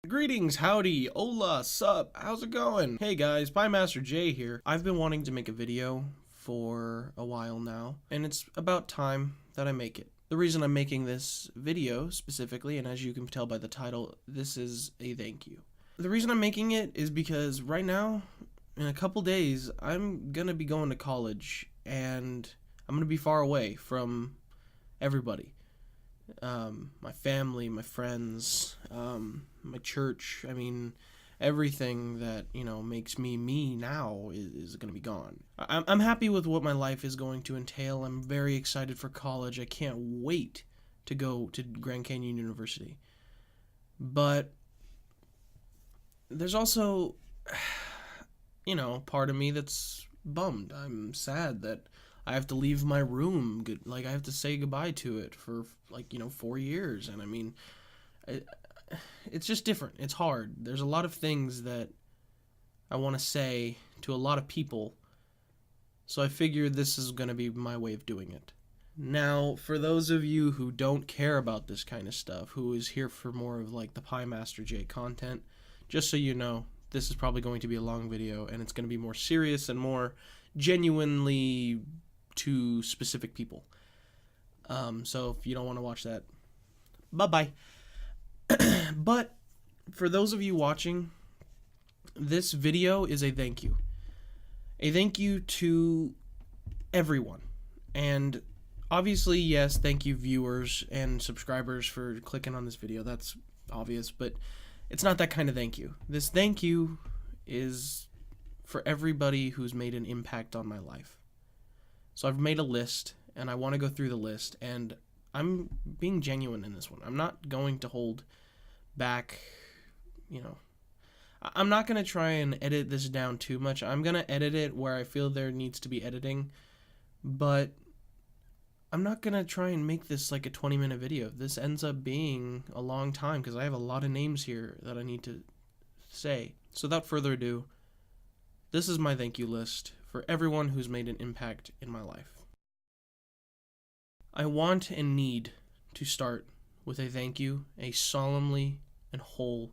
Greetings, howdy, hola, sup, how's it going? Hey guys, Master J here. I've been wanting to make a video for a while now, and it's about time that I make it. The reason I'm making this video specifically, and as you can tell by the title, this is a thank you. The reason I'm making it is because right now, in a couple days, I'm gonna be going to college, and I'm gonna be far away from everybody. My family, my friends, my church. I mean, everything that, makes me me now is going to be gone. I'm happy with what my life is going to entail. I'm very excited for college. I can't wait to go to Grand Canyon University. But there's also, part of me that's bummed. I'm sad that I have to leave my room. Like, I have to say goodbye to it for 4 years. And I mean, it's just different. It's hard. There's a lot of things that I want to say to a lot of people. So I figured this is going to be my way of doing it. Now, for those of you who don't care about this kind of stuff, who is here for more of like the Master J content, just so you know, this is probably going to be a long video, and it's going to be more serious and more genuinely to specific people. So if you don't want to watch that, bye-bye. But for those of you watching, this video is a thank you. A thank you to everyone. And obviously, yes, thank you viewers and subscribers for clicking on this video. That's obvious, but it's not that kind of thank you. This thank you is for everybody who's made an impact on my life. So I've made a list, and I want to go through the list, and I'm being genuine in this one. I'm not going to hold back, I'm not going to try and edit this down too much. I'm going to edit it where I feel there needs to be editing, but I'm not going to try and make this like a 20-minute video. If this ends up being a long time, because I have a lot of names here that I need to say. So without further ado, this is my thank you list for everyone who's made an impact in my life. I want and need to start with a thank you, a solemnly and whole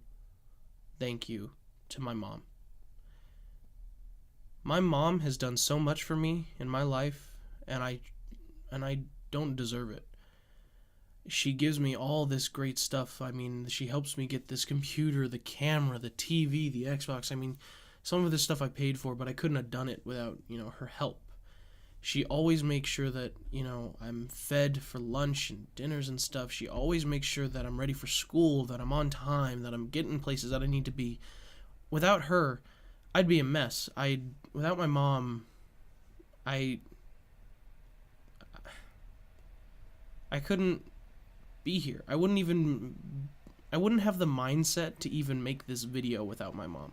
thank you to my mom. My mom has done so much for me in my life, and I don't deserve it. She gives me all this great stuff. I mean, she helps me get this computer, the camera, the TV, the Xbox. I mean, some of this stuff I paid for, but I couldn't have done it without, her help. She always makes sure that, I'm fed for lunch and dinners and stuff. She always makes sure that I'm ready for school, that I'm on time, that I'm getting places that I need to be. Without her, I'd be a mess. Without my mom, I couldn't be here. I wouldn't have the mindset to even make this video without my mom.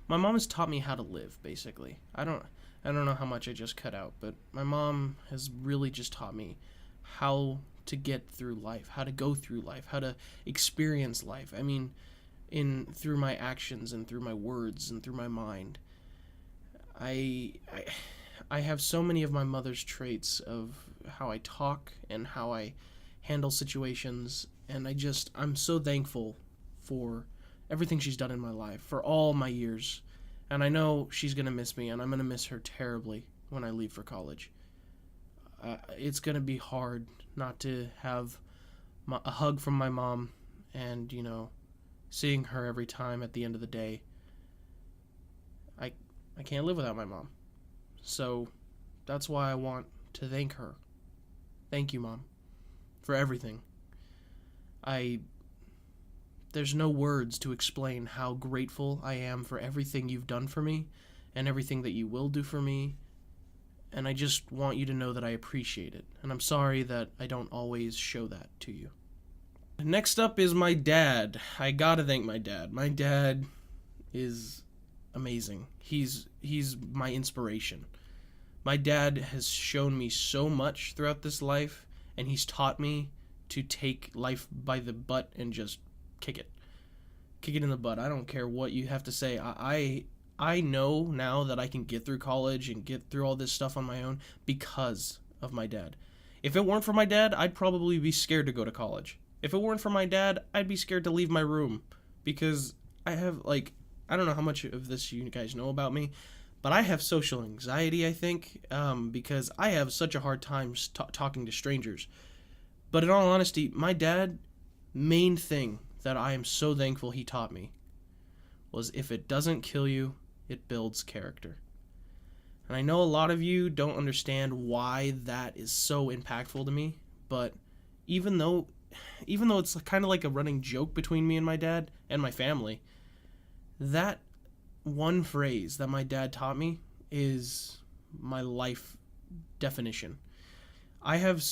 My mom has taught me how to live, basically. I don't know how much I just cut out, but my mom has really just taught me how to get through life, how to go through life, how to experience life. I mean, through my actions and through my words and through my mind. I have so many of my mother's traits of how I talk and how I handle situations, and I'm so thankful for everything she's done in my life, for all my years. And I know she's going to miss me, and I'm going to miss her terribly when I leave for college. It's going to be hard not to have a hug from my mom and, seeing her every time at the end of the day. I can't live without my mom. So that's why I want to thank her. Thank you, Mom, for everything. There's no words to explain how grateful I am for everything you've done for me and everything that you will do for me. And I just want you to know that I appreciate it. And I'm sorry that I don't always show that to you. Next up is my dad. I gotta thank my dad. My dad is amazing. He's my inspiration. My dad has shown me so much throughout this life, and he's taught me to take life by the butt and just kick it in the butt. I don't care what you have to say. I know now that I can get through college and get through all this stuff on my own because of my dad. If it weren't for my dad, I'd probably be scared to go to college. If it weren't for my dad, I'd be scared to leave my room because I have, like, I don't know how much of this you guys know about me, but I have social anxiety, I think, because I have such a hard time talking to strangers. But in all honesty, my dad, main thing that I am so thankful he taught me was, if it doesn't kill you, it builds character. And I know a lot of you don't understand why that is so impactful to me, but even though it's kind of like a running joke between me and my dad and my family, that one phrase that my dad taught me is my life definition. I have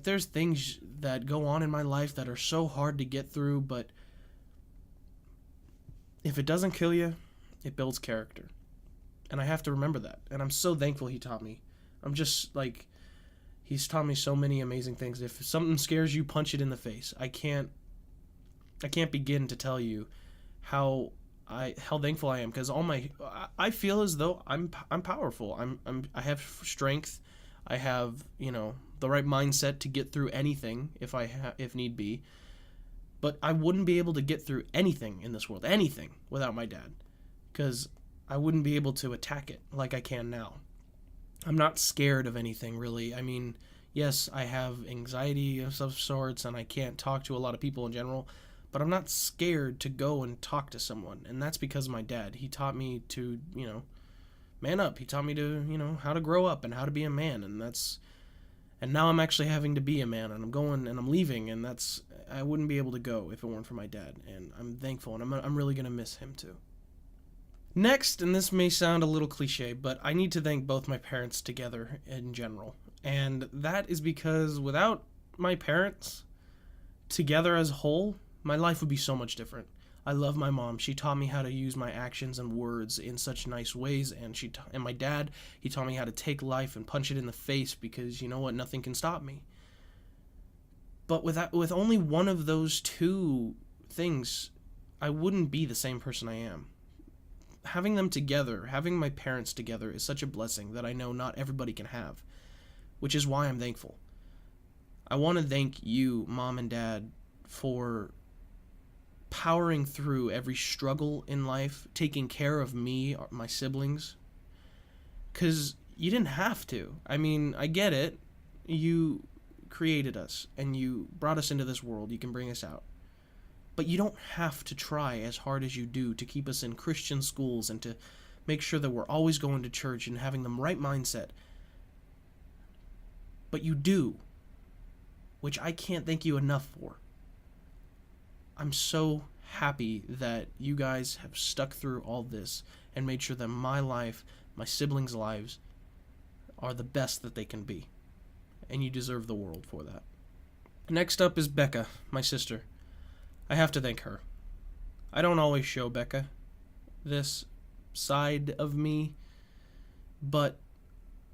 there's things that go on in my life that are so hard to get through, but if it doesn't kill you, it builds character. And I have to remember that. And I'm so thankful he taught me. I'm just like, he's taught me so many amazing things. If something scares you, punch it in the face. I can't begin to tell you how thankful I am, because I feel as though I'm powerful. I have strength. I have, the right mindset to get through anything if need be. But I wouldn't be able to get through anything in this world, anything, without my dad, because I wouldn't be able to attack it like I can now. I'm not scared of anything, really. I mean, yes, I have anxiety of some sorts, and I can't talk to a lot of people in general, but I'm not scared to go and talk to someone, and that's because of my dad. He taught me to, man up. He taught me to, how to grow up and how to be a man, and now I'm actually having to be a man, and I'm going and I'm leaving, and I wouldn't be able to go if it weren't for my dad, and I'm thankful, and I'm really going to miss him too. Next, and this may sound a little cliche, but I need to thank both my parents together in general. And that is because without my parents together as a whole, my life would be so much different. I love my mom. She taught me how to use my actions and words in such nice ways, and and my dad, he taught me how to take life and punch it in the face, because you know what, nothing can stop me. But with only one of those two things, I wouldn't be the same person I am. Having them together, having my parents together, is such a blessing that I know not everybody can have, which is why I'm thankful. I want to thank you, Mom and Dad, for powering through every struggle in life, taking care of me, my siblings, because you didn't have to. I mean, I get it. You created us, and you brought us into this world. You can bring us out. But you don't have to try as hard as you do to keep us in Christian schools and to make sure that we're always going to church and having the right mindset. But you do, which I can't thank you enough for. I'm so happy that you guys have stuck through all this and made sure that my life, my siblings' lives, are the best that they can be. And you deserve the world for that. Next up is Becca, my sister. I have to thank her. I don't always show Becca this side of me, but,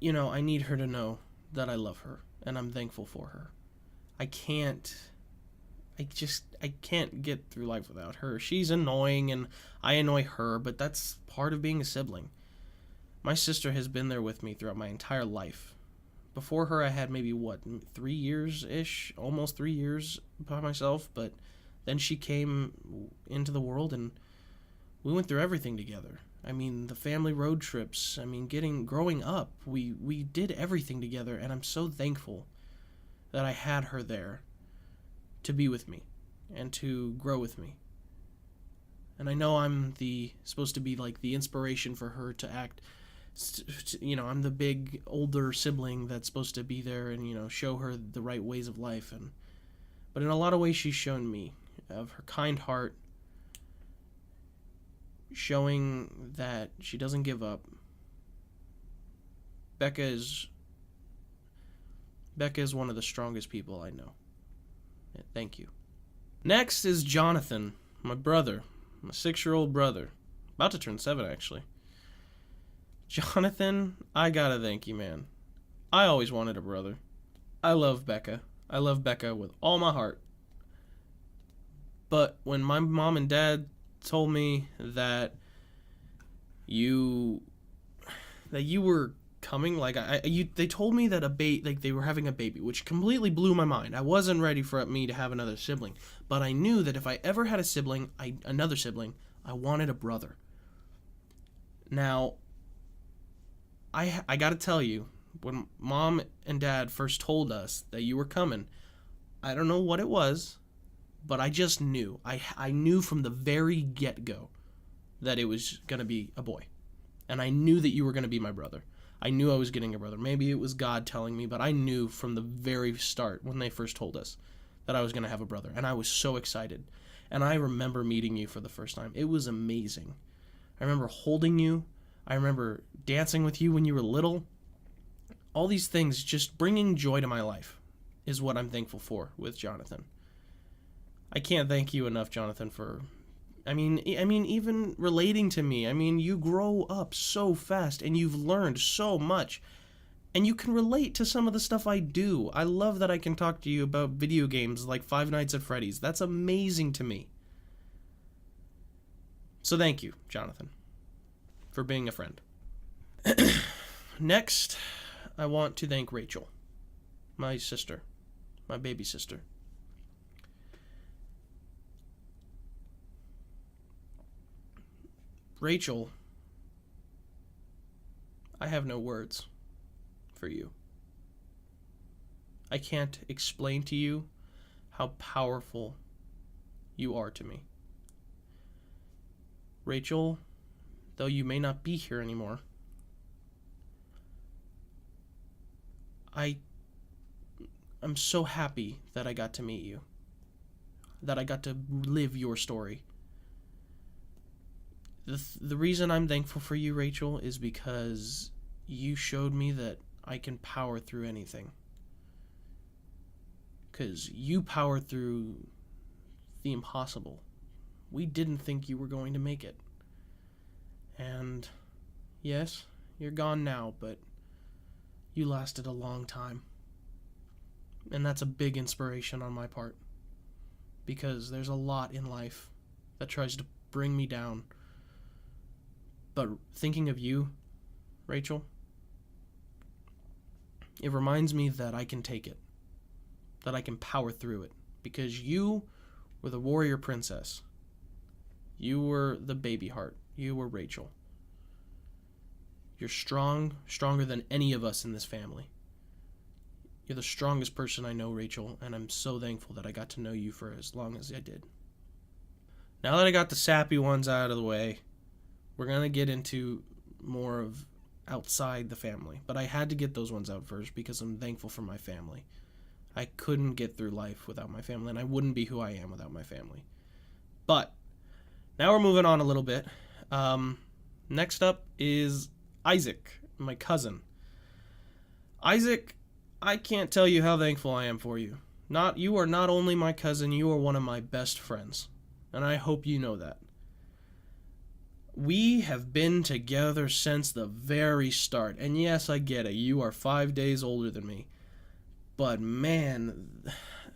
I need her to know that I love her, and I'm thankful for her. I can't get through life without her. She's annoying, and I annoy her, but that's part of being a sibling. My sister has been there with me throughout my entire life. Before her, I had maybe, 3 years-ish, almost 3 years by myself, but then she came into the world, and we went through everything together. I mean, the family road trips. I mean, growing up, we did everything together, and I'm so thankful that I had her there to be with me and to grow with me. And I know I'm supposed to be like the inspiration for her to act. I'm the big older sibling that's supposed to be there and show her the right ways of life. But in a lot of ways, she's shown me of her kind heart, showing that she doesn't give up. Becca is one of the strongest people I know. Thank you. Next is Jonathan, my brother, my 6-year-old brother. About to turn 7, actually. Jonathan, I gotta thank you, man. I always wanted a brother. I love Becca. I love Becca with all my heart. But when my mom and dad told me that you were coming. Like they told me that like they were having a baby, which completely blew my mind. I wasn't ready for me to have another sibling, but I knew that if I ever had another sibling, I wanted a brother. Now, I got to tell you, when Mom and Dad first told us that you were coming, I don't know what it was, but I just knew. I knew from the very get-go that it was going to be a boy. And I knew that you were going to be my brother. I knew I was getting a brother. Maybe it was God telling me, but I knew from the very start when they first told us that I was going to have a brother. And I was so excited. And I remember meeting you for the first time. It was amazing. I remember holding you. I remember dancing with you when you were little. All these things just bringing joy to my life is what I'm thankful for with Jonathan. I can't thank you enough, Jonathan, for... I mean, even relating to me. I mean, you grow up so fast and you've learned so much. And you can relate to some of the stuff I do. I love that I can talk to you about video games like Five Nights at Freddy's. That's amazing to me. So thank you, Jonathan, for being a friend. Next, I want to thank Rachel, my sister, my baby sister. Rachel, I have no words for you. I can't explain to you how powerful you are to me. Rachel, though you may not be here anymore, I'm so happy that I got to meet you, that I got to live your story. The reason I'm thankful for you, Rachel, is because you showed me that I can power through anything. Because you powered through the impossible. We didn't think you were going to make it. And yes, you're gone now, but you lasted a long time. And that's a big inspiration on my part. Because there's a lot in life that tries to bring me down. But thinking of you, Rachel, it reminds me that I can take it, that I can power through it, because you were the warrior princess. You were the baby heart. You were Rachel. You're strong, stronger than any of us in this family. You're the strongest person I know, Rachel, and I'm so thankful that I got to know you for as long as I did. Now that I got the sappy ones out of the way, we're going to get into more of outside the family. But I had to get those ones out first because I'm thankful for my family. I couldn't get through life without my family, and I wouldn't be who I am without my family. But now we're moving on a little bit. Next up is Isaac, my cousin. Isaac, I can't tell you how thankful I am for you. You are not only my cousin, you are one of my best friends. And I hope you know that. We have been together since the very start. And yes, I get it. You are 5 days older than me. But man,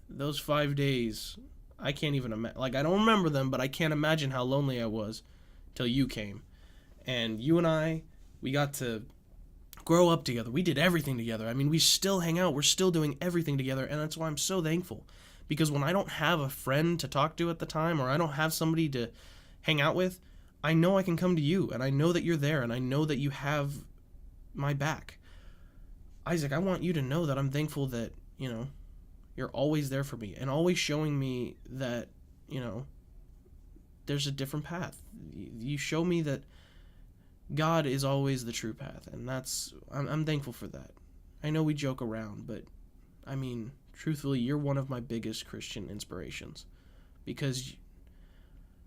those 5 days, I can't even imagine. Like, I don't remember them, but I can't imagine how lonely I was till you came. And you and I, we got to grow up together. We did everything together. I mean, we still hang out. We're still doing everything together. And that's why I'm so thankful. Because when I don't have a friend to talk to at the time, or I don't have somebody to hang out with, I know I can come to you, and I know that you're there, and I know that you have my back. Isaac, I want you to know that I'm thankful that, you're always there for me, and always showing me that, there's a different path. You show me that God is always the true path, and I'm thankful for that. I know we joke around, but, I mean, truthfully, you're one of my biggest Christian inspirations, because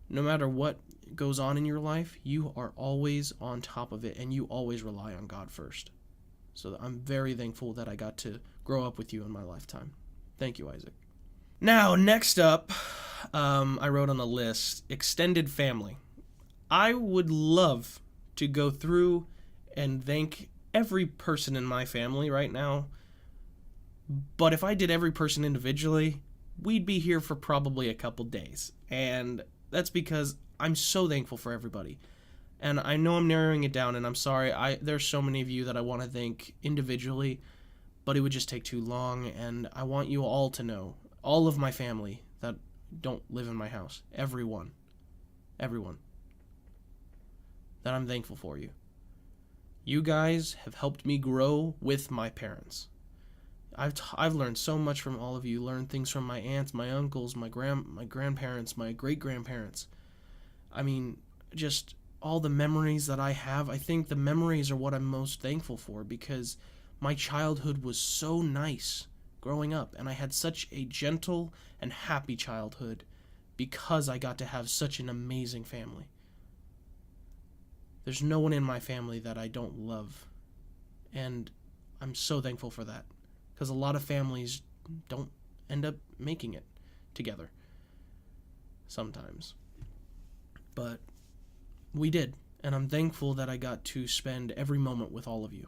no matter what goes on in your life, you are always on top of it, and you always rely on God first. So I'm very thankful that I got to grow up with you in my lifetime. Thank you, Isaac. Now, next up, I wrote on the list, extended family. I would love to go through and thank every person in my family right now, but if I did every person individually, we'd be here for probably a couple days, and that's because I'm so thankful for everybody. And I know I'm narrowing it down, and I'm sorry. There's so many of you that I want to thank individually, but it would just take too long, and I want you all to know, all of my family that don't live in my house, everyone, that I'm thankful for you. You guys have helped me grow with my parents. I've learned so much from all of you. Learned things from my aunts, my uncles, my grandparents, my great grandparents. I mean, just all the memories that I have. I think the memories are what I'm most thankful for, because my childhood was so nice growing up, and I had such a gentle and happy childhood because I got to have such an amazing family. There's no one in my family that I don't love, and I'm so thankful for that, because a lot of families don't end up making it together sometimes. But we did, and I'm thankful that I got to spend every moment with all of you.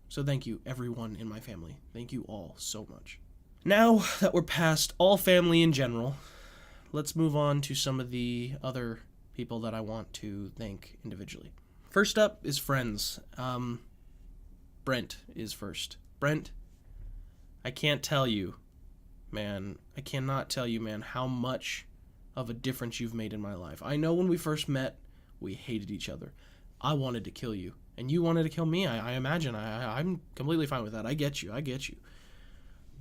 So thank you, everyone in my family. Thank you all so much. Now that we're past all family in general, let's move on to some of the other people that I want to thank individually. First up is friends. Brent is first. Brent, I cannot tell you, man, how much of a difference you've made in my life. I know when we first met, we hated each other. I wanted to kill you, and you wanted to kill me. I imagine. I'm completely fine with that. I get you.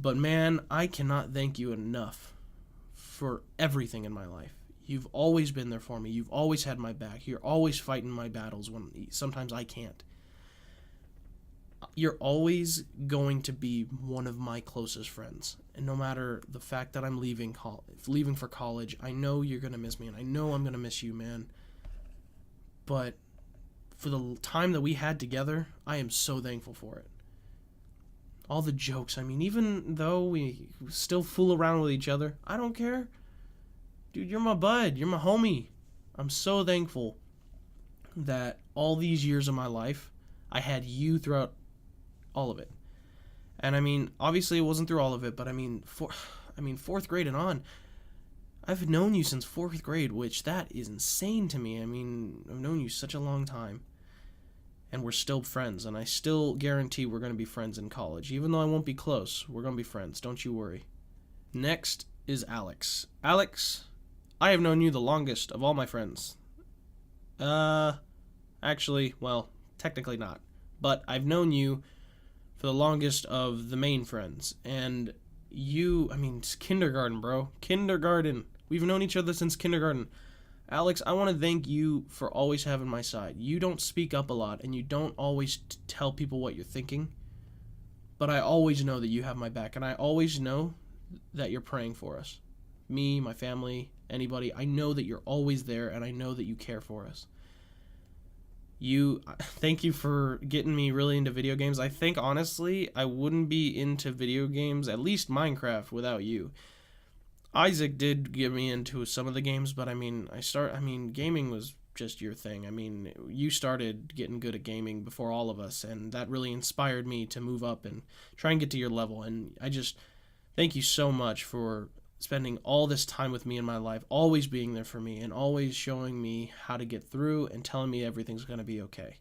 But man, I cannot thank you enough for everything in my life. You've always been there for me. You've always had my back. You're always fighting my battles when sometimes I can't. You're always going to be one of my closest friends. And no matter the fact that I'm leaving for college, I know you're going to miss me, and I know I'm going to miss you, man. But for the time that we had together, I am so thankful for it. All the jokes, I mean, even though we still fool around with each other, I don't care. Dude, you're my bud. You're my homie. I'm so thankful that all these years of my life, I had you throughout all of it. And I mean, obviously it wasn't through all of it, but I mean, fourth grade and on, I've known you since fourth grade, which that is insane to me. I mean, I've known you such a long time, and we're still friends, and I still guarantee we're going to be friends in college. Even though I won't be close, we're going to be friends. Don't you worry. Next is Alex. Alex, I have known you the longest of all my friends. Actually, well, technically not. But I've known you for the longest of the main friends. And you, I mean, it's kindergarten, bro. Kindergarten. We've known each other since kindergarten. Alex, I want to thank you for always having my side. You don't speak up a lot, and you don't always tell people what you're thinking. But I always know that you have my back, and I always know that you're praying for us. Me, my family, anybody. I know that you're always there, and I know that you care for us. Thank you for getting me really into video games. I think, honestly, I wouldn't be into video games, at least Minecraft, without you. Isaac did get me into some of the games, but gaming was just your thing. I mean, you started getting good at gaming before all of us, and that really inspired me to move up and try and get to your level. And I just thank you so much for spending all this time with me in my life, always being there for me, and always showing me how to get through and telling me everything's going to be okay.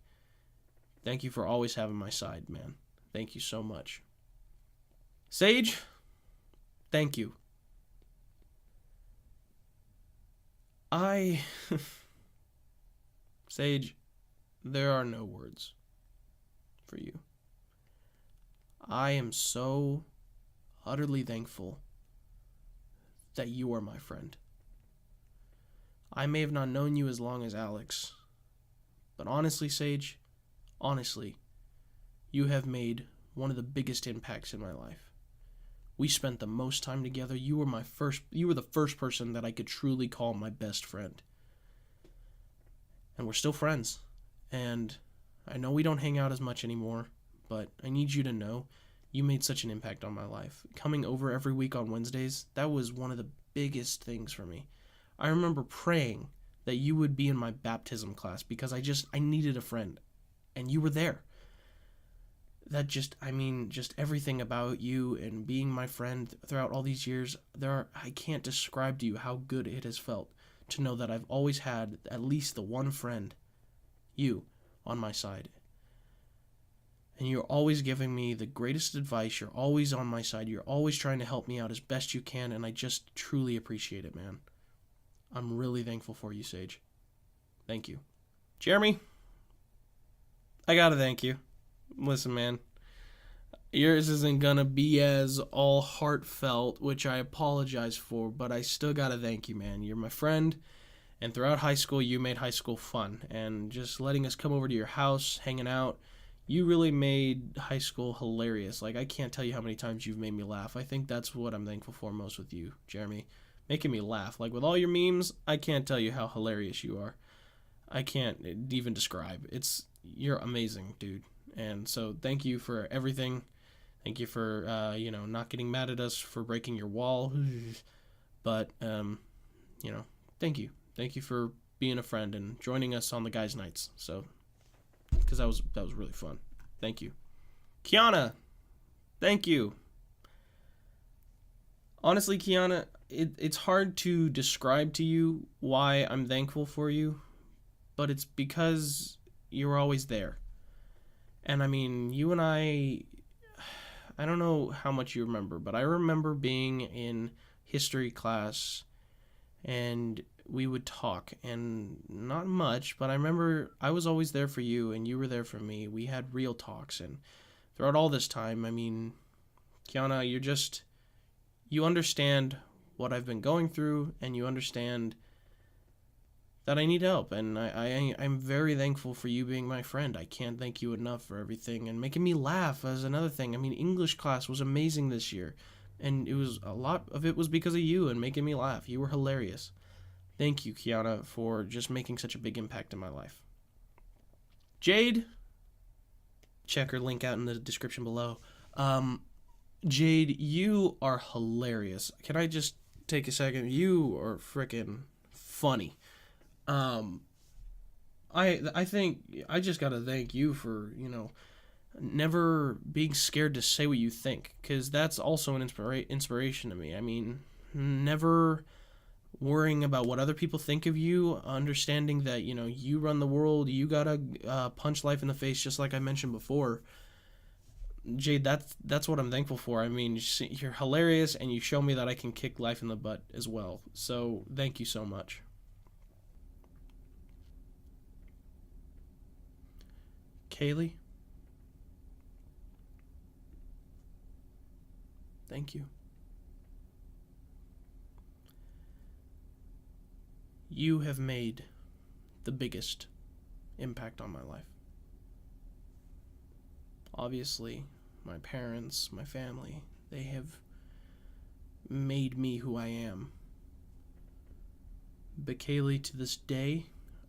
Thank you for always having my side, man. Thank you so much. Sage, thank you. Sage, there are no words for you. I am so utterly thankful that you are my friend. I may have not known you as long as Alex, but honestly, Sage, you have made one of the biggest impacts in my life. We spent the most time together. You were the first person that I could truly call my best friend. And we're still friends. And I know we don't hang out as much anymore, but I need you to know you made such an impact on my life. Coming over every week on Wednesdays, that was one of the biggest things for me. I remember praying that you would be in my baptism class because I needed a friend, and you were there. Just everything about you and being my friend throughout all these years, I can't describe to you how good it has felt to know that I've always had at least the one friend You on my side. And you're always giving me the greatest advice. You're always on my side. You're always trying to help me out as best you can, and I just truly appreciate it, man. I'm really thankful for you, Sage. Thank you. Jeremy, I gotta thank you. Listen, man, yours isn't gonna be as all heartfelt, which I apologize for, but I still gotta thank you, man. You're my friend, and throughout high school, you made high school fun, and just letting us come over to your house, hanging out, you really made high school hilarious. Like, I can't tell you how many times you've made me laugh. I think that's what I'm thankful for most with you, Jeremy. Making me laugh. Like, with all your memes, I can't tell you how hilarious you are. I can't even describe. You're amazing, dude. And so thank you for everything. Thank you for, not getting mad at us for breaking your wall. But, thank you. Thank you for being a friend and joining us on the guys' nights. So, because that was really fun. Thank you. Kiana, thank you. Honestly, Kiana, it's hard to describe to you why I'm thankful for you, but it's because you're always there. And I mean, you and I don't know how much you remember, but I remember being in history class and we would talk, and not much, but I remember I was always there for you and you were there for me. We had real talks, and throughout all this time, I mean, Kiana, you understand what I've been going through, and you understand that I need help, and I'm very thankful for you being my friend. I can't thank you enough for everything, and making me laugh as another thing. I mean, English class was amazing this year, and a lot of it was because of you and making me laugh. You were hilarious. Thank you, Kiana, for just making such a big impact in my life. Jade, check her link out in the description below. Jade, you are hilarious. Can I just take a second? You are freaking funny. I think I just gotta thank you for, never being scared to say what you think, because that's also an inspiration to me. I mean, never worrying about what other people think of you, understanding that, you run the world, you gotta punch life in the face, just like I mentioned before. Jade, that's what I'm thankful for. I mean, you're hilarious, and you show me that I can kick life in the butt as well. So, thank you so much. Kaylee, thank you. You have made the biggest impact on my life. Obviously, my parents, my family, they have made me who I am. But Kaylee, to this day,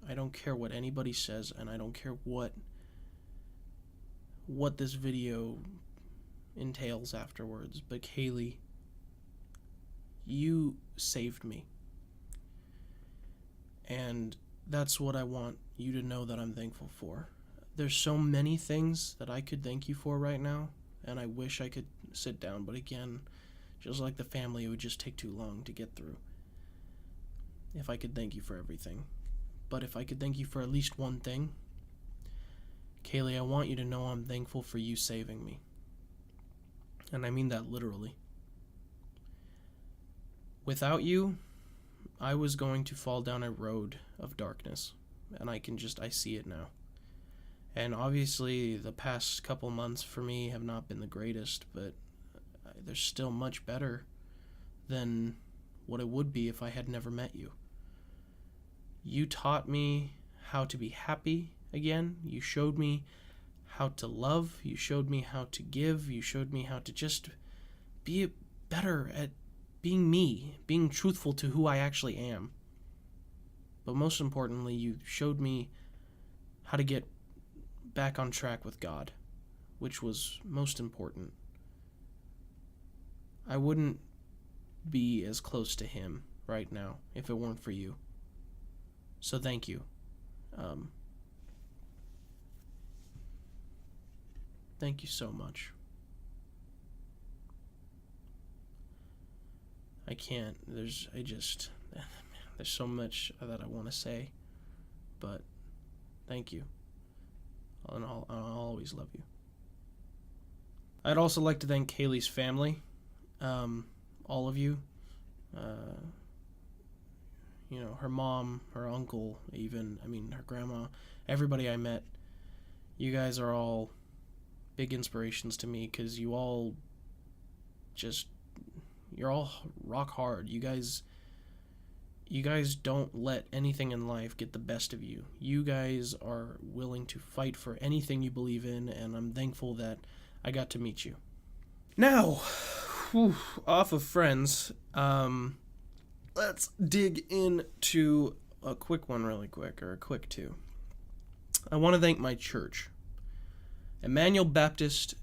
I don't care what anybody says, and I don't care what this video entails afterwards, but Kaylee, you saved me. And that's what I want you to know that I'm thankful for. There's so many things that I could thank you for right now, and I wish I could sit down, but again, just like the family, it would just take too long to get through if I could thank you for everything. But if I could thank you for at least one thing, Kaylee, I want you to know I'm thankful for you saving me. And I mean that literally. Without you, I was going to fall down a road of darkness, and I see it now. And obviously, the past couple months for me have not been the greatest, but they're still much better than what it would be if I had never met you. You taught me how to be happy again. You showed me how to love. You showed me how to give. You showed me how to just be better at being me, being truthful to who I actually am. But most importantly, you showed me how to get back on track with God, which was most important. I wouldn't be as close to Him right now if it weren't for you. So thank you. Thank you so much. I can't. There's so much that I want to say, but thank you. and I'll always love you. I'd also like to thank Kaylee's family, all of you. Her mom, her uncle, her grandma, everybody I met. You guys are all big inspirations to me because you're all rock hard. You guys don't let anything in life get the best of you. You guys are willing to fight for anything you believe in, and I'm thankful that I got to meet you. Now, off of friends, let's dig into a quick one really quick, or a quick two. I want to thank my church. Emmanuel Baptist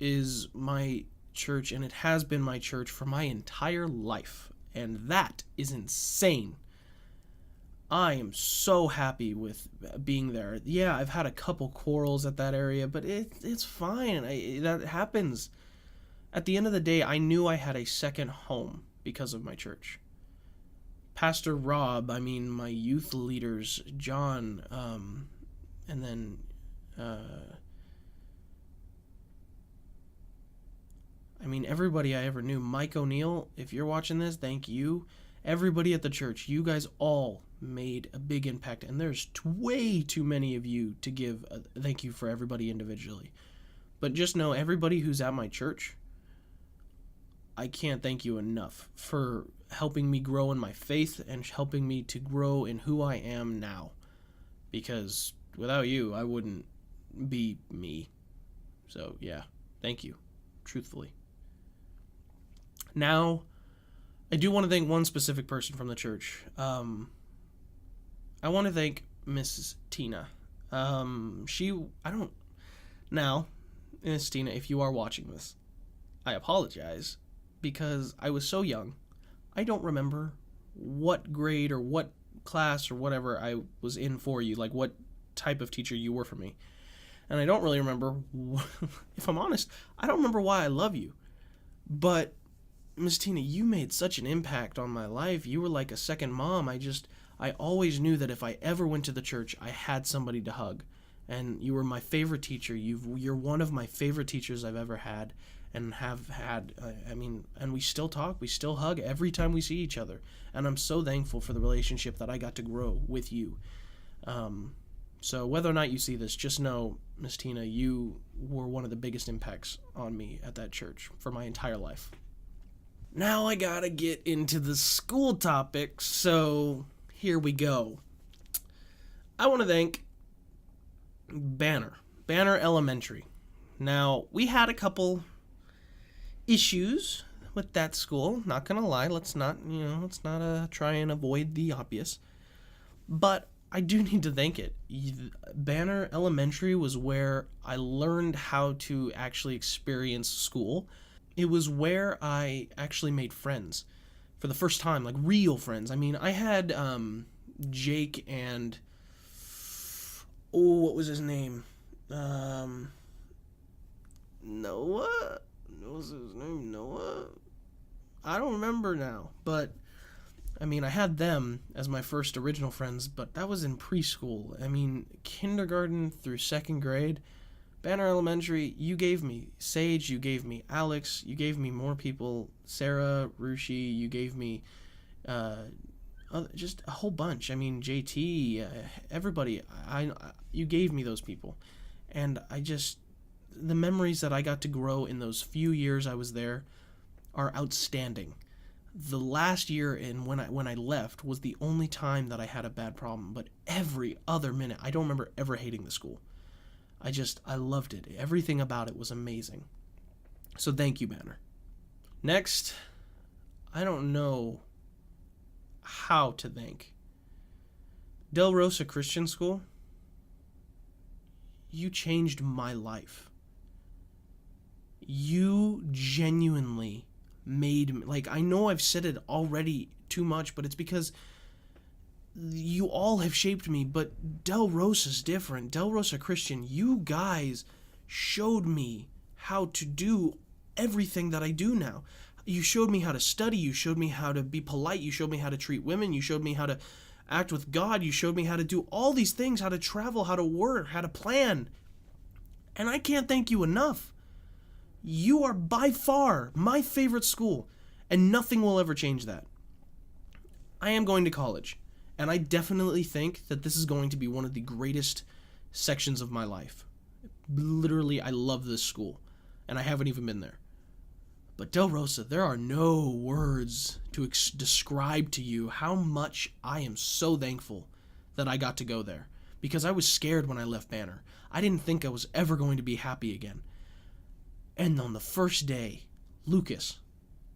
is my church, and it has been my church for my entire life, and that is insane. I am so happy with being there. Yeah, I've had a couple quarrels at that area, but it's fine. That happens. At the end of the day, I knew I had a second home because of my church. Pastor Rob, my youth leaders, John, and then everybody I ever knew. Mike O'Neill, if you're watching this, thank you. Everybody at the church, you guys all made a big impact, and there's way too many of you to give a thank you for everybody individually. But just know, everybody who's at my church, I can't thank you enough for helping me grow in my faith and helping me to grow in who I am now. Because without you, I wouldn't be me. So, yeah, thank you, truthfully. Now, I do want to thank one specific person from the church. I want to thank Mrs. Tina. Now, Miss Tina, if you are watching this, I apologize because I was so young. I don't remember what grade or what class or whatever I was in for you, like what type of teacher you were for me. And I don't really remember, if I'm honest, I don't remember why I love you. But, Miss Tina, you made such an impact on my life. You were like a second mom. I always knew that if I ever went to the church, I had somebody to hug. And you were my favorite teacher. You're one of my favorite teachers I've ever had and have had. And we still talk. We still hug every time we see each other. And I'm so thankful for the relationship that I got to grow with you. So whether or not you see this, just know, Miss Tina, you were one of the biggest impacts on me at that church for my entire life. Now I gotta get into the school topics, so here we go. I want to thank Banner Elementary. Now, we had a couple issues with that school, not gonna lie. Let's not try and avoid the obvious. But I do need to thank it. Banner Elementary was where I learned how to actually experience school. It was where I actually made friends for the first time, like real friends. I had Jake and what was his name? Noah? What was his name? Noah? I don't remember now, but I had them as my first original friends, but that was in preschool. Kindergarten through second grade. Banner Elementary, you gave me Sage, you gave me Alex, you gave me more people, Sarah, Rushi, you gave me just a whole bunch. JT, everybody, you gave me those people. And the memories that I got to grow in those few years I was there are outstanding. The last year when I left was the only time that I had a bad problem, but every other minute, I don't remember ever hating the school. I loved it. Everything about it was amazing. So thank you, Banner. Next, I don't know how to thank Del Rosa Christian School. You changed my life. You genuinely made me, I know I've said it already too much, but it's because you all have shaped me, but Del Rosa's different. Del Rosa Christian, you guys showed me how to do everything that I do now. You showed me how to study. You showed me how to be polite. You showed me how to treat women. You showed me how to act with God. You showed me how to do all these things, how to travel, how to work, how to plan. And I can't thank you enough. You are by far my favorite school, and nothing will ever change that. I am going to college, and I definitely think that this is going to be one of the greatest sections of my life. Literally, I love this school, and I haven't even been there. But Del Rosa, there are no words to describe to you how much I am so thankful that I got to go there, because I was scared when I left Banner. I didn't think I was ever going to be happy again. And on the first day, Lucas,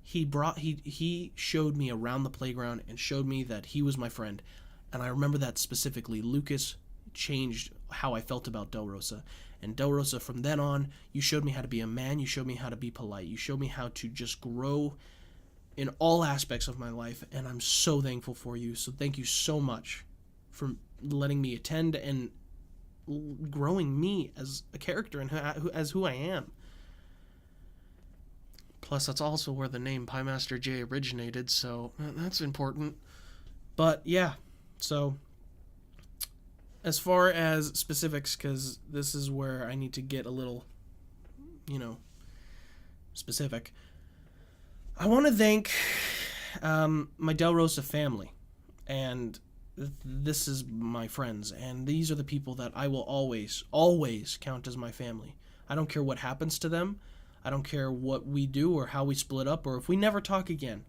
he showed me around the playground and showed me that he was my friend. And I remember that specifically. Lucas changed how I felt about Del Rosa. And Del Rosa, from then on, you showed me how to be a man. You showed me how to be polite. You showed me how to just grow in all aspects of my life. And I'm so thankful for you. So thank you so much for letting me attend and growing me as a character and as who I am. Plus, that's also where the name Pie Master J originated, so that's important. But yeah, so as far as specifics, because this is where I need to get a little, specific, I want to thank my Del Rosa family, and this is my friends, and these are the people that I will always, always count as my family. I don't care what happens to them. I don't care what we do or how we split up or if we never talk again.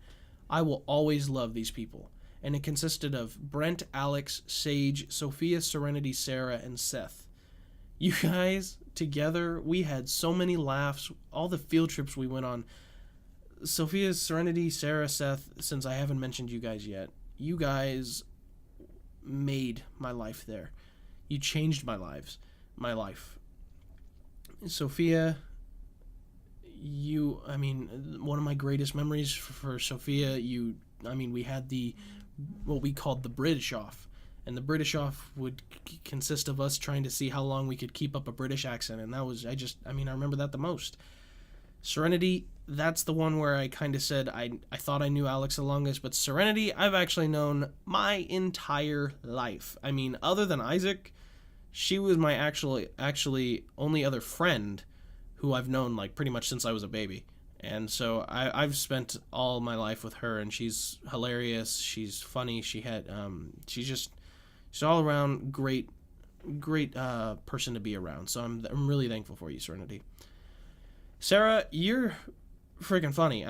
I will always love these people. And it consisted of Brent, Alex, Sage, Sophia, Serenity, Sarah, and Seth. You guys, together, we had so many laughs. All the field trips we went on. Sophia, Serenity, Sarah, Seth, since I haven't mentioned you guys yet, you guys made my life there. You changed my life. Sophia, one of my greatest memories for Sophia, we had what we called the British off. And the British off would consist of us trying to see how long we could keep up a British accent. And that was, I remember that the most. Serenity, that's the one where I kind of said I thought I knew Alex the longest. But Serenity, I've actually known my entire life. Other than Isaac, she was my actually only other friend who I've known pretty much since I was a baby. And so I've spent all my life with her, and she's hilarious, she's funny, she's all around great person to be around. So I'm really thankful for you, Serenity. Sarah, you're freaking funny.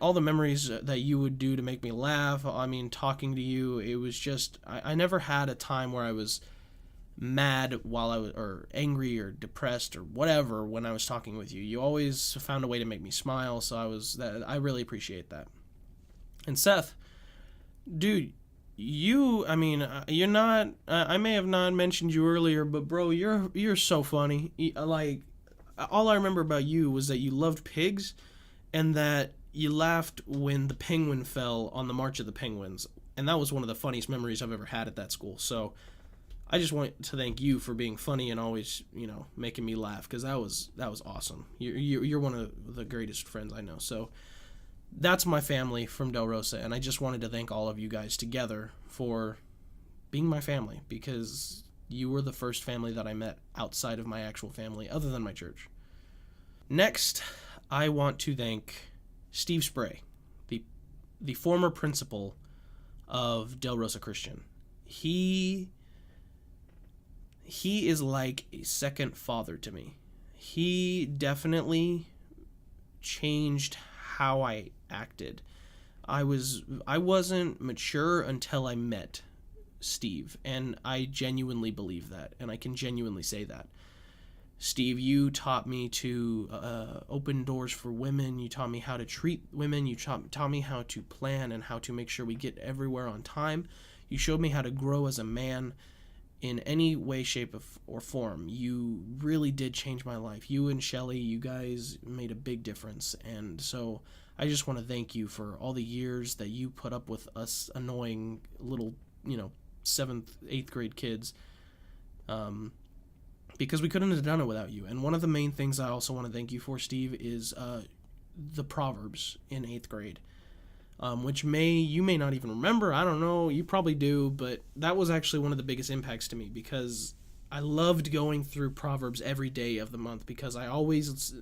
All the memories that you would do to make me laugh, talking to you, it was just, I never had a time where I was mad or angry or depressed or whatever when I was talking with you. You always found a way to make me smile, so I really appreciate that. And Seth, dude, you're not, I may have not mentioned you earlier, but bro, you're so funny. All I remember about you was that you loved pigs and that you laughed when the penguin fell on the March of the Penguins, and that was one of the funniest memories I've ever had at that school. So I just want to thank you for being funny and always, making me laugh, because that was awesome. You're one of the greatest friends I know. So that's my family from Del Rosa, and I just wanted to thank all of you guys together for being my family, because you were the first family that I met outside of my actual family, other than my church. Next, I want to thank Steve Spray, the former principal of Del Rosa Christian. He is like a second father to me. He definitely changed how I acted. I wasn't mature until I met Steve, and I genuinely believe that, and I can genuinely say that. Steve, you taught me to open doors for women. You taught me how to treat women. You taught me how to plan and how to make sure we get everywhere on time. You showed me how to grow as a man in any way, shape, or form. You really did change my life. You and Shelly, you guys made a big difference. And so I just want to thank you for all the years that you put up with us annoying little, 7th, 8th grade kids. Because we couldn't have done it without you. And one of the main things I also want to thank you for, Steve, is the Proverbs in 8th grade. which you may not even remember. I don't know. You probably do, but that was actually one of the biggest impacts to me because I loved going through Proverbs every day of the month because I always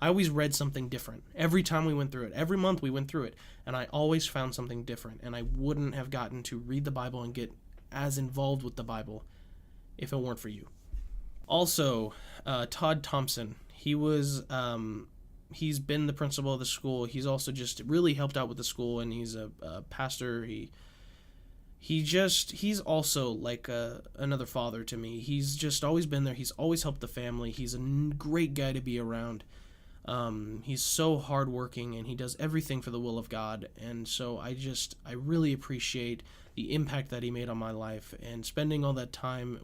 read something different. Every time we went through it, every month we went through it, and I always found something different, and I wouldn't have gotten to read the Bible and get as involved with the Bible if it weren't for you. Also, Todd Thompson, he's been the principal of the school. He's also just really helped out with the school, and he's a pastor. He's also like another father to me. He's just always been there. He's always helped the family. He's a great guy to be around. He's so hardworking, and he does everything for the will of God. And so I really appreciate the impact that he made on my life. And spending all that time,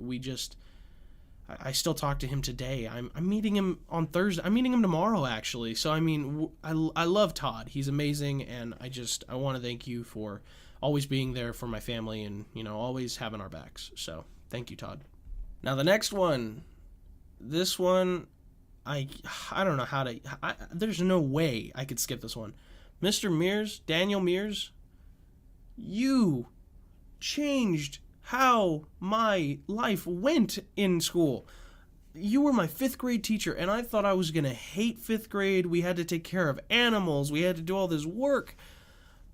I still talk to him today. I'm meeting him on Thursday. I'm meeting him tomorrow, actually. So, I mean, I love Todd. He's amazing, and I want to thank you for always being there for my family and, always having our backs. So, thank you, Todd. Now, the next one. This one, I don't know how to... there's no way I could skip this one. Mr. Mears, Daniel Mears, you changed how my life went in school. You were my 5th grade teacher, and I thought I was going to hate 5th grade. We had to take care of animals. We had to do all this work.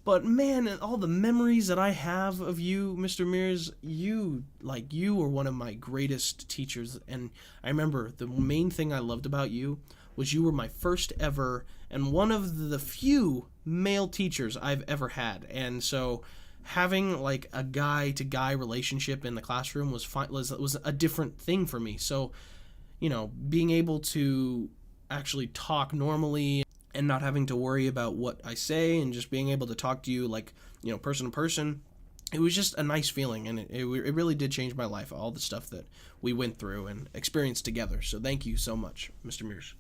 But man, all the memories that I have of you, Mr. Mears, you were one of my greatest teachers. And I remember the main thing I loved about you was you were my first ever and one of the few male teachers I've ever had. And so having like a guy-to-guy relationship in the classroom was a different thing for me. So, being able to actually talk normally and not having to worry about what I say and just being able to talk to you like, person to person, it was just a nice feeling, and it really did change my life, all the stuff that we went through and experienced together. So thank you so much, Mr. Mears.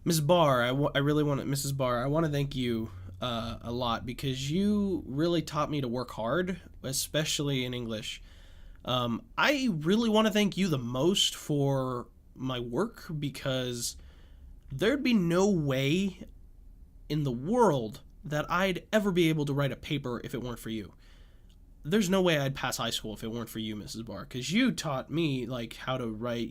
Mrs. Barr, Mrs. Barr, I want to thank you a lot because you really taught me to work hard, especially in English. I really want to thank you the most for my work because there'd be no way in the world that I'd ever be able to write a paper if it weren't for you. There's no way I'd pass high school if it weren't for you, Mrs. Barr, because you taught me like how to write,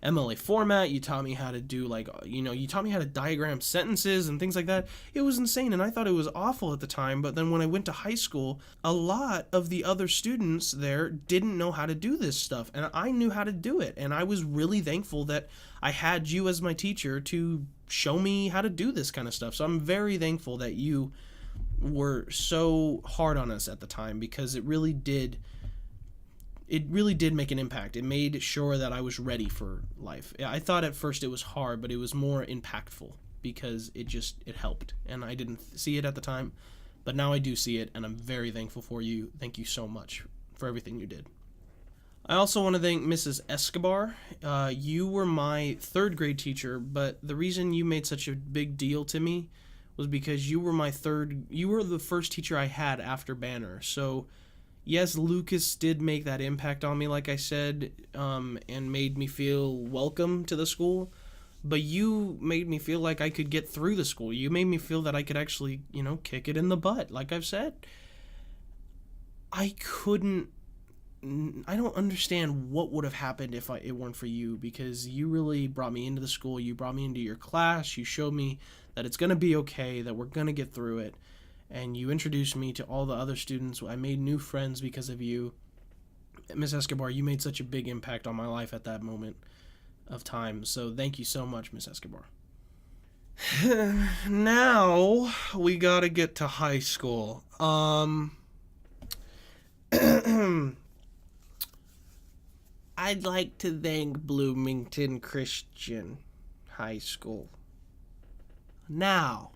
MLA format. You taught me how to do you taught me how to diagram sentences and things like that. It was insane, and I thought it was awful at the time, but then when I went to high school, a lot of the other students there didn't know how to do this stuff, and I knew how to do it, and I was really thankful that I had you as my teacher to show me how to do this kind of stuff. So I'm very thankful that you were so hard on us at the time because it really did make an impact. It made sure that I was ready for life. I thought at first it was hard, but it was more impactful because it helped. And I didn't see it at the time, but now I do see it, and I'm very thankful for you. Thank you so much for everything you did. I also want to thank Mrs. Escobar. You were my 3rd grade teacher, but the reason you made such a big deal to me was because you were the first teacher I had after Banner. So yes, Lucas did make that impact on me, like I said, and made me feel welcome to the school. But you made me feel like I could get through the school. You made me feel that I could actually, kick it in the butt, like I've said. I don't understand what would have happened if it weren't for you, because you really brought me into the school. You brought me into your class. You showed me that it's going to be okay, that we're going to get through it. And you introduced me to all the other students. I made new friends because of you. Ms. Escobar, you made such a big impact on my life at that moment of time. So thank you so much, Ms. Escobar. Now we got to get to high school. I'd like to thank Bloomington Christian High School. Now,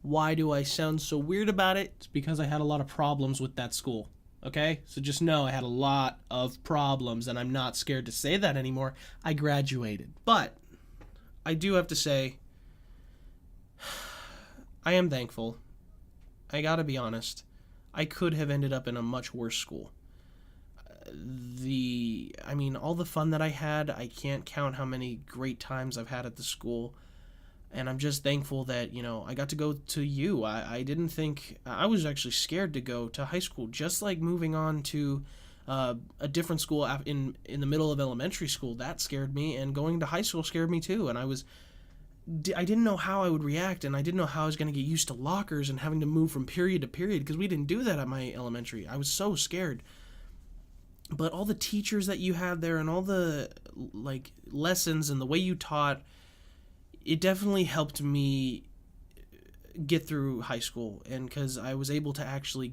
why do I sound so weird about it? It's because I had a lot of problems with that school, okay? So just know I had a lot of problems, and I'm not scared to say that anymore. I graduated. But I do have to say, I am thankful. I gotta be honest. I could have ended up in a much worse school. All the fun that I had, I can't count how many great times I've had at the school. And I'm just thankful that, I got to go to you. I didn't think, I was actually scared to go to high school, just like moving on to a different school in the middle of elementary school. That scared me, and going to high school scared me too. And I didn't know how I would react, and I didn't know how I was going to get used to lockers and having to move from period to period, because we didn't do that at my elementary. I was so scared. But all the teachers that you had there and all the like lessons and the way you taught, it definitely helped me get through high school, and because I was able to actually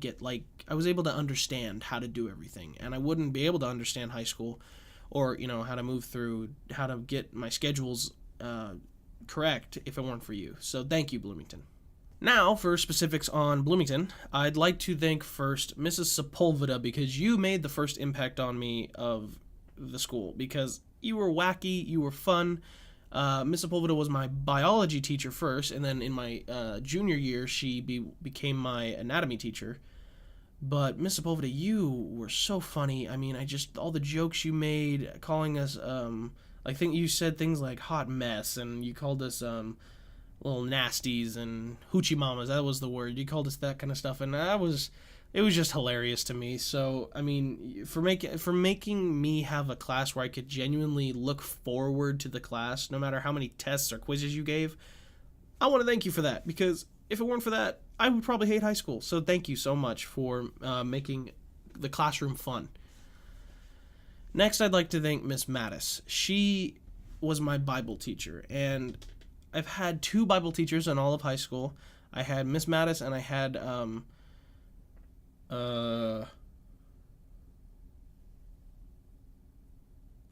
I was able to understand how to do everything, and I wouldn't be able to understand high school, or how to move through, how to get my schedules correct if it weren't for you. So thank you, Bloomington. Now, for specifics on Bloomington, I'd like to thank first Mrs. Sepulveda, because you made the first impact on me of the school, because you were wacky, you were fun. Miss Sepulveda was my biology teacher first, and then in my junior year, she became my anatomy teacher. But Miss Sepulveda, you were so funny. I mean, all the jokes you made, calling us, I think you said things like hot mess, and you called us, little nasties and hoochie mamas. That was the word. You called us that kind of stuff, and it was just hilarious to me. So, I mean, for making me have a class where I could genuinely look forward to the class, no matter how many tests or quizzes you gave, I want to thank you for that, because if it weren't for that, I would probably hate high school. So thank you so much for making the classroom fun. Next, I'd like to thank Miss Mattis. She was my Bible teacher, and I've had 2 Bible teachers in all of high school. I had Miss Mattis, and I had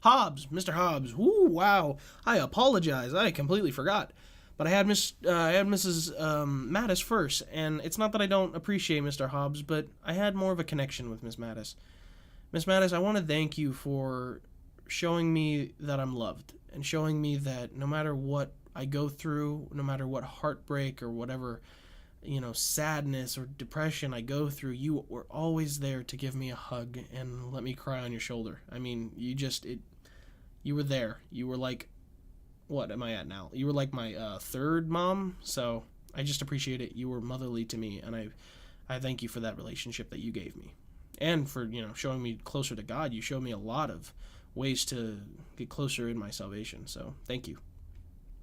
Hobbs, Mr. Hobbs. Ooh, wow. I apologize. I completely forgot. But I had Mrs. Mattis first, and it's not that I don't appreciate Mr. Hobbs, but I had more of a connection with Miss Mattis. Miss Mattis, I want to thank you for showing me that I'm loved, and showing me that no matter what I go through, no matter what heartbreak or whatever, sadness or depression I go through, you were always there to give me a hug and let me cry on your shoulder. I mean, you were there. You were like, what am I at now? You were like my third mom, so I just appreciate it. You were motherly to me, and I thank you for that relationship that you gave me. And for, showing me closer to God. You showed me a lot of ways to get closer in my salvation, so thank you.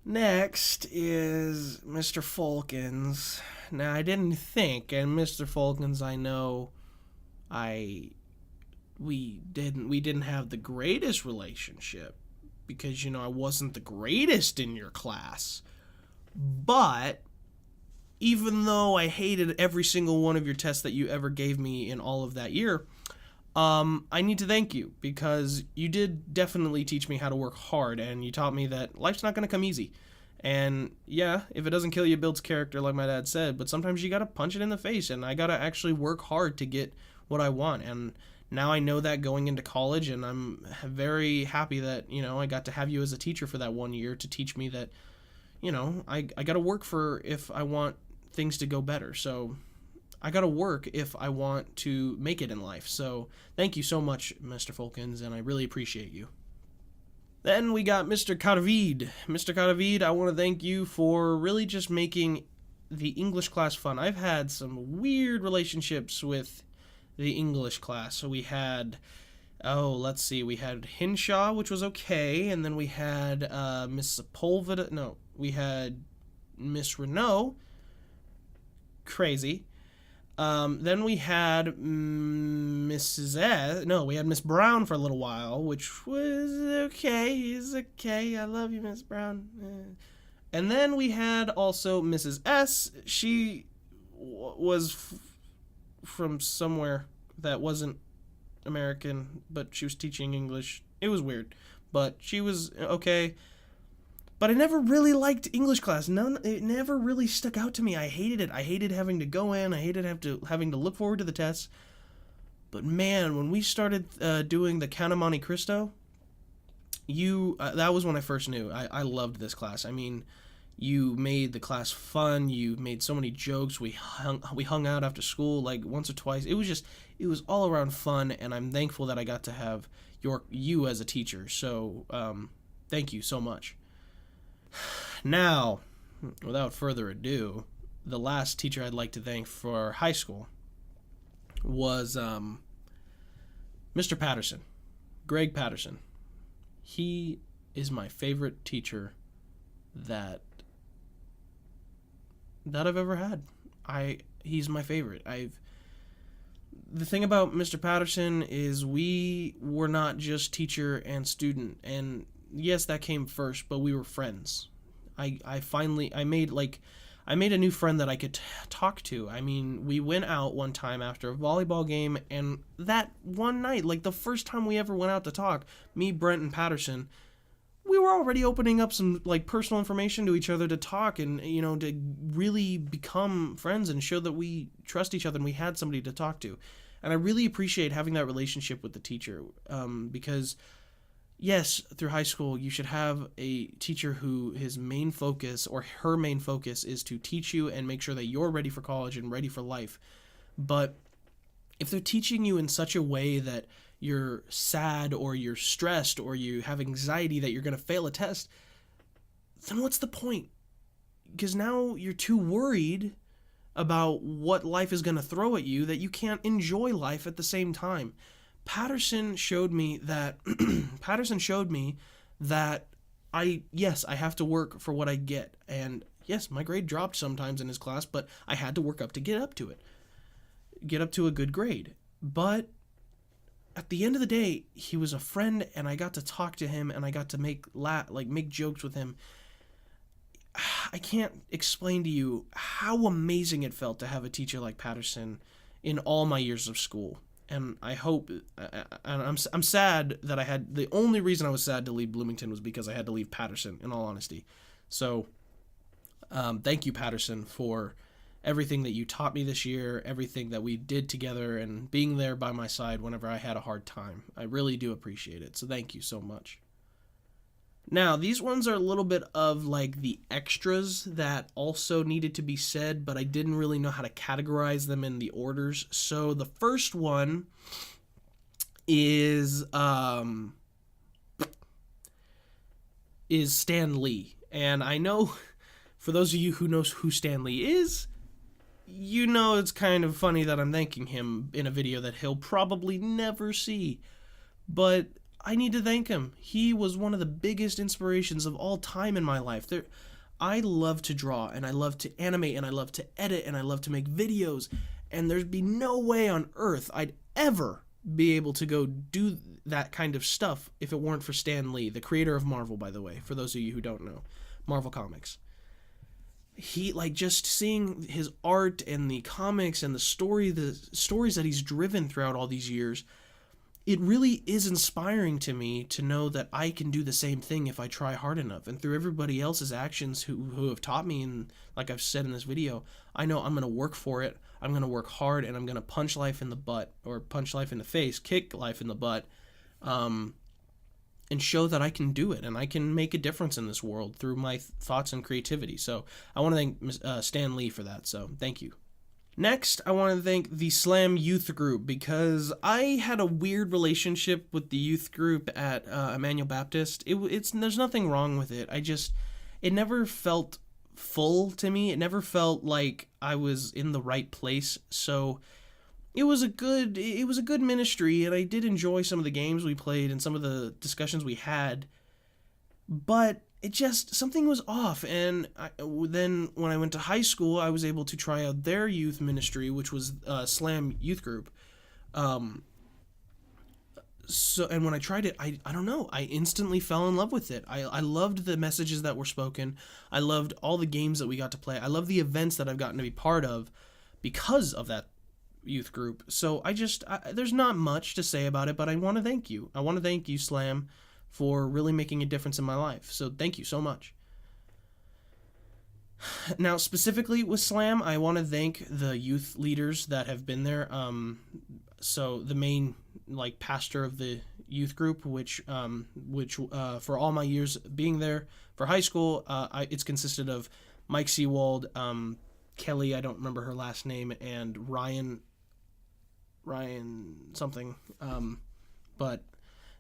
Next is Mr. Fulkins. Now, I didn't think, and Mr. Fulkins, I know we didn't have the greatest relationship, because, I wasn't the greatest in your class. But even though I hated every single one of your tests that you ever gave me in all of that year, I need to thank you, because you did definitely teach me how to work hard, and you taught me that life's not going to come easy. And yeah, if it doesn't kill you, it builds character, like my dad said, but sometimes you got to punch it in the face, and I got to actually work hard to get what I want. And now I know that going into college, and I'm very happy that, I got to have you as a teacher for that 1 year to teach me that, I got to work for if I want things to go better. So I got to work if I want to make it in life. So thank you so much, Mr. Fulkins, and I really appreciate you. Then we got Mr. Caravid. Mr. Caravid, I want to thank you for really just making the English class fun. I've had some weird relationships with the English class. So we had, we had Hinshaw, which was okay, and then we had Miss Sepulveda. No, we had Miss Renault. Crazy. Then we had Mrs. S. No, we had Miss Brown for a little while, which was okay. It's okay. I love you, Miss Brown. And then we had also Mrs. S. She was from somewhere that wasn't American, but she was teaching English. It was weird, but she was okay. But I never really liked English class. It never really stuck out to me. I hated it. I hated having to go in. I hated having to look forward to the tests. But man, when we started doing the Count of Monte Cristo, that was when I first knew. I loved this class. I mean, you made the class fun. You made so many jokes. We hung out after school like once or twice. It was all around fun, and I'm thankful that I got to have you as a teacher. So thank you so much. Now, without further ado, the last teacher I'd like to thank for high school was Mr. Patterson, Greg Patterson. He is my favorite teacher that I've ever had. He's my favorite. The thing about Mr. Patterson is we were not just teacher and student, and yes, that came first, but we were friends. I made a new friend that I could talk to. I mean, we went out one time after a volleyball game, and that one night, like the first time we ever went out to talk, me, Brent, and Patterson, we were already opening up some like personal information to each other to talk and, you know, to really become friends and show that we trust each other and we had somebody to talk to. And I really appreciate having that relationship with the teacher, because yes, through high school, you should have a teacher who his main focus or her main focus is to teach you and make sure that you're ready for college and ready for life. But if they're teaching you in such a way that you're sad or you're stressed or you have anxiety that you're going to fail a test, then what's the point? Because now you're too worried about what life is going to throw at you that you can't enjoy life at the same time. Patterson showed me that I have to work for what I get. And yes, my grade dropped sometimes in his class, but I had to work up to get up to it. Get up to a good grade. But at the end of the day, he was a friend and I got to talk to him and I got to make jokes with him. I can't explain to you how amazing it felt to have a teacher like Patterson in all my years of school. And I hope, and I'm sad that the only reason I was sad to leave Bloomington was because I had to leave Patterson, in all honesty. So, thank you, Patterson, for everything that you taught me this year, everything that we did together, and being there by my side whenever I had a hard time. I really do appreciate it, so thank you so much. Now, these ones are a little bit of like the extras that also needed to be said, but I didn't really know how to categorize them in the orders. So the first one is Stan Lee. And I know for those of you who knows who Stan Lee is, you know it's kind of funny that I'm thanking him in a video that he'll probably never see. But I need to thank him. He was one of the biggest inspirations of all time in my life. I love to draw, and I love to animate, and I love to edit, and I love to make videos, and there'd be no way on earth I'd ever be able to go do that kind of stuff if it weren't for Stan Lee, the creator of Marvel, by the way, for those of you who don't know, Marvel Comics. He, just seeing his art and the comics and the stories that he's driven throughout all these years, it really is inspiring to me to know that I can do the same thing if I try hard enough. And through everybody else's actions who have taught me, and like I've said in this video, I know I'm going to work for it. I'm going to work hard, and I'm going to punch life in the butt, or punch life in the face, kick life in the butt, and show that I can do it, and I can make a difference in this world through my thoughts and creativity. So I want to thank Stan Lee for that, so thank you. Next, I want to thank the Slam Youth Group, because I had a weird relationship with the youth group at Emmanuel Baptist. There's nothing wrong with it. It never felt full to me. It never felt like I was in the right place. So it was a good ministry, and I did enjoy some of the games we played and some of the discussions we had. But something was off, and then when I went to high school, I was able to try out their youth ministry, which was Slam Youth Group. And when I tried it, I don't know, I instantly fell in love with it. I loved the messages that were spoken. I loved all the games that we got to play. I love the events that I've gotten to be part of because of that youth group. So there's not much to say about it, but I want to thank you. I want to thank you, Slam, for really making a difference in my life. So thank you so much. Now, specifically with Slam, I want to thank the youth leaders that have been there. So the main pastor of the youth group, which for all my years being there for high school, it's consisted of Mike Seawald, Kelly, I don't remember her last name, and Ryan something, but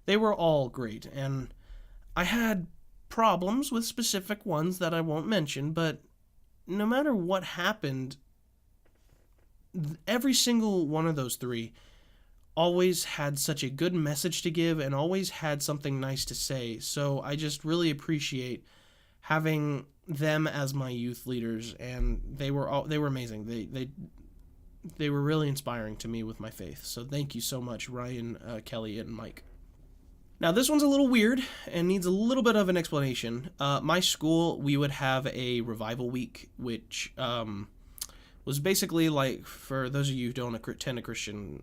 they were all great, and I had problems with specific ones that I won't mention, but no matter what happened, every single one of those three always had such a good message to give and always had something nice to say. So I just really appreciate having them as my youth leaders, and they were amazing. They were really inspiring to me with my faith. So thank you so much, Ryan, Kelly, and Mike. Now, this one's a little weird and needs a little bit of an explanation. My school, we would have a revival week, which was basically like, for those of you who don't attend a Christian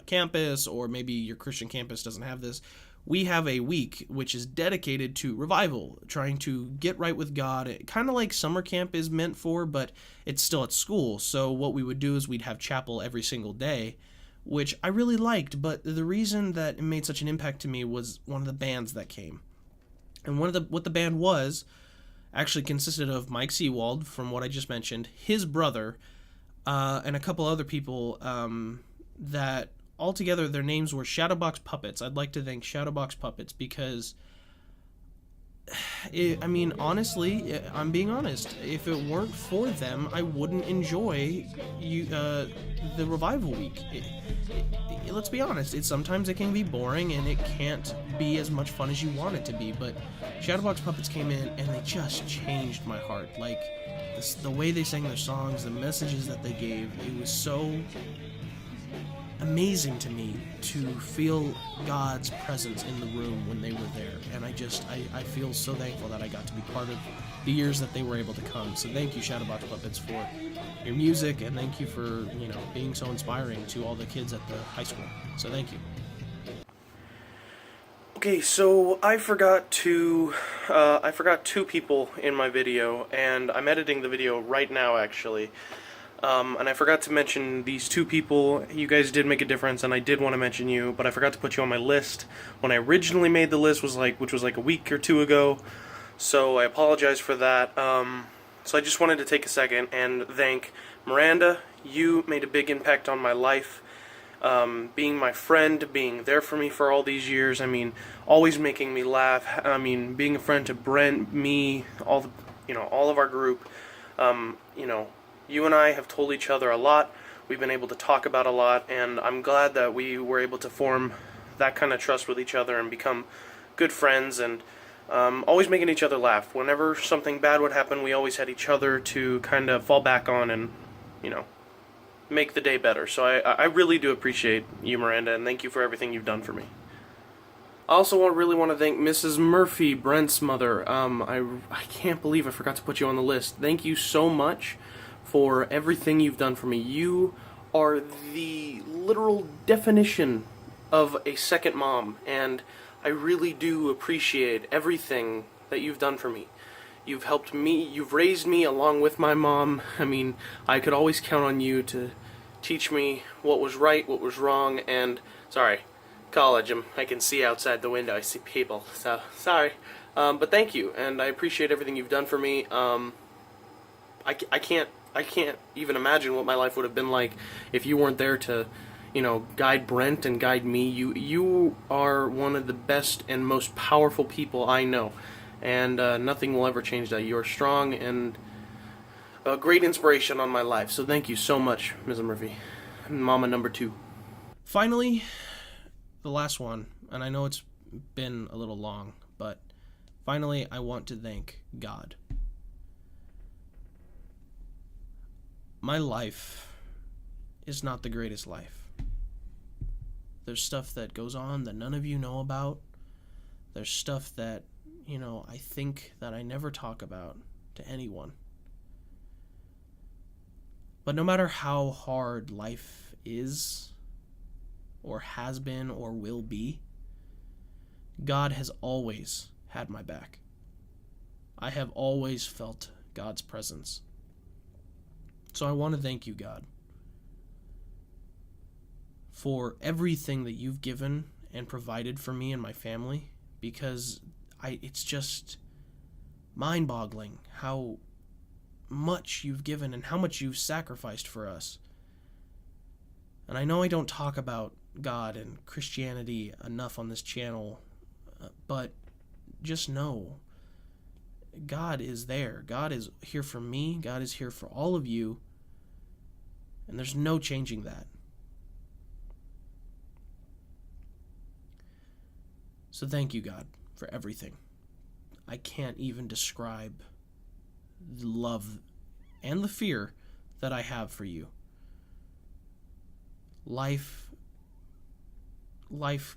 campus, or maybe your Christian campus doesn't have this, we have a week which is dedicated to revival, trying to get right with God, kind of like summer camp is meant for, but it's still at school. So what we would do is we'd have chapel every single day, which I really liked, but the reason that it made such an impact to me was one of the bands that came. And what the band was actually consisted of Mike Seawald, from what I just mentioned, his brother, and a couple other people that altogether their names were Shadowbox Puppets. I'd like to thank Shadowbox Puppets because, honestly, I'm being honest. If it weren't for them, I wouldn't enjoy the Revival Week. Let's be honest, sometimes it can be boring and it can't be as much fun as you want it to be, but Shadowbox Puppets came in and they just changed my heart. Like, the way they sang their songs, the messages that they gave, it was so amazing to me to feel God's presence in the room when they were there. And I feel so thankful that I got to be part of the years that they were able to come. So thank you, Shadowbox Puppets, for your music, and thank you for, being so inspiring to all the kids at the high school. So thank you. Okay, so I forgot two people in my video, and I'm editing the video right now, actually. And I forgot to mention these two people. You guys did make a difference, and I did want to mention you, but I forgot to put you on my list. When I originally made the list, which was like a week or two ago, so I apologize for that. So I just wanted to take a second and thank Miranda. You made a big impact on my life. Being my friend, being there for me for all these years, always making me laugh, being a friend to Brent, me, all of our group, you and I have told each other a lot, we've been able to talk about a lot, and I'm glad that we were able to form that kind of trust with each other and become good friends, and always making each other laugh. Whenever something bad would happen, we always had each other to kind of fall back on and, make the day better. So I really do appreciate you, Miranda, and thank you for everything you've done for me. I also really want to thank Mrs. Murphy, Brent's mother. I can't believe I forgot to put you on the list. Thank you so much for everything you've done for me. You are the literal definition of a second mom, and I really do appreciate everything that you've done for me. You've helped me, you've raised me along with my mom. I could always count on you to teach me what was right, what was wrong, and, sorry, college, I can see outside the window, I see people, so, sorry. But thank you, and I appreciate everything you've done for me. I can't even imagine what my life would have been like if you weren't there to, guide Brent and guide me. You are one of the best and most powerful people I know, and nothing will ever change that. You're strong and a great inspiration on my life. So thank you so much, Ms. Murphy, Mama number 2. Finally, the last one, and I know it's been a little long, but finally I want to thank God. My life is not the greatest life. There's stuff that goes on that none of you know about. There's stuff that, I think that I never talk about to anyone. But no matter how hard life is, or has been, or will be, God has always had my back. I have always felt God's presence. So I want to thank you, God, for everything that you've given and provided for me and my family, because it's just mind-boggling how much you've given and how much you've sacrificed for us. And I know I don't talk about God and Christianity enough on this channel, but just know God is there. God is here for me. God is here for all of you. And there's no changing that. So thank you, God, for everything. I can't even describe the love and the fear that I have for you. Life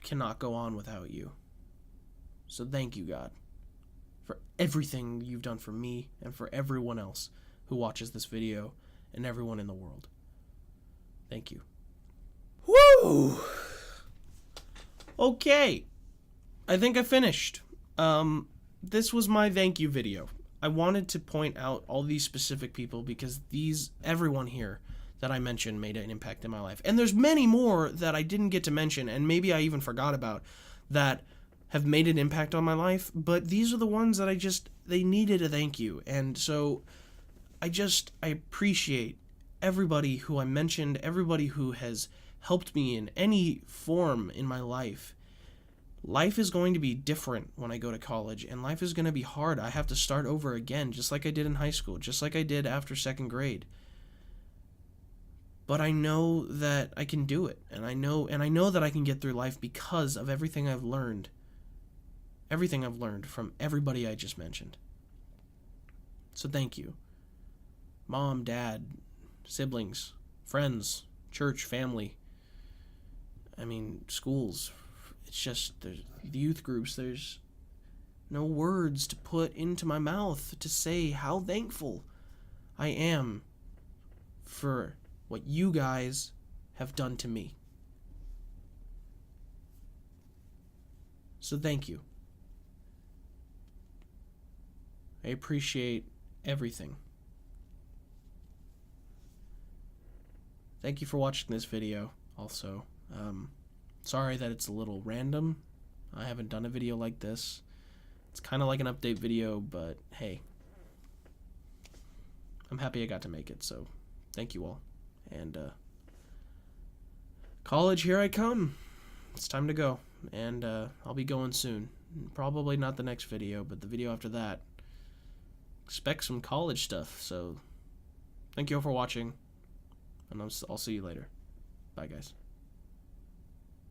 cannot go on without you. So thank you, God, for everything you've done for me and for everyone else who watches this video and everyone in the world. Thank you. Woo! Okay. I think I finished. This was my thank you video. I wanted to point out all these specific people because everyone here that I mentioned made an impact in my life. And there's many more that I didn't get to mention, and maybe I even forgot about, that have made an impact on my life, but these are the ones that they needed a thank you. And so I appreciate everybody who I mentioned, everybody who has helped me in any form in my life. Life is going to be different when I go to college, and life is going to be hard. I have to start over again, just like I did in high school, just like I did after second grade. But I know that I can do it, and I know that I can get through life because of everything I've learned from everybody I just mentioned. So thank you. Mom, dad, siblings, friends, church, family. Schools. It's just, there's youth groups, there's no words to put into my mouth to say how thankful I am for what you guys have done to me. So thank you. I appreciate everything. Thank you for watching this video also. Sorry that it's a little random. I haven't done a video like this. It's kind of like an update video, but hey. I'm happy I got to make it, so thank you all. And college, here I come. It's time to go. And I'll be going soon. Probably not the next video, but the video after that. Expect some college stuff, so thank you all for watching. And I'll see you later. Bye, guys.